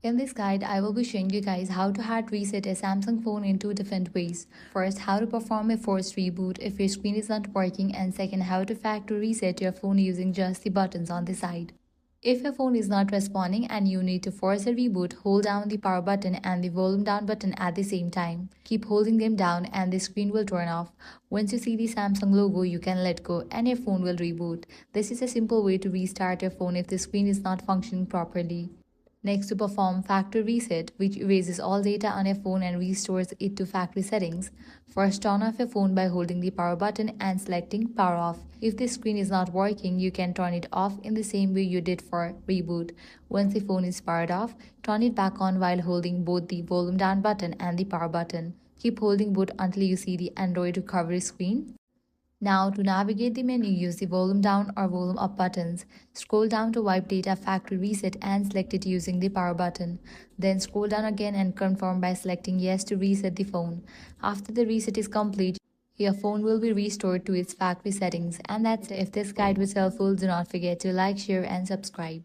In this guide, I will be showing you guys how to hard reset a Samsung phone in two different ways. First, how to perform a forced reboot if your screen is not working, and second, how to factory reset your phone using just the buttons on the side. If your phone is not responding and you need to force a reboot, hold down the power button and the volume down button at the same time. Keep holding them down and the screen will turn off. Once you see the Samsung logo, you can let go and your phone will reboot. This is a simple way to restart your phone if the screen is not functioning properly. Next, to perform factory reset, which erases all data on your phone and restores it to factory settings. First, turn off your phone by holding the power button and selecting power off. If the screen is not working, you can turn it off in the same way you did for reboot. Once the phone is powered off, turn it back on while holding both the volume down button and the power button. Keep holding both until you see the Android recovery screen. Now, to navigate the menu, use the volume down or volume up buttons. Scroll down to wipe data factory reset and select it using the power button. Then scroll down again and confirm by selecting yes to reset the phone. After the reset is complete, your phone will be restored to its factory settings. And that's it. If this guide was helpful, do not forget to like, share and subscribe.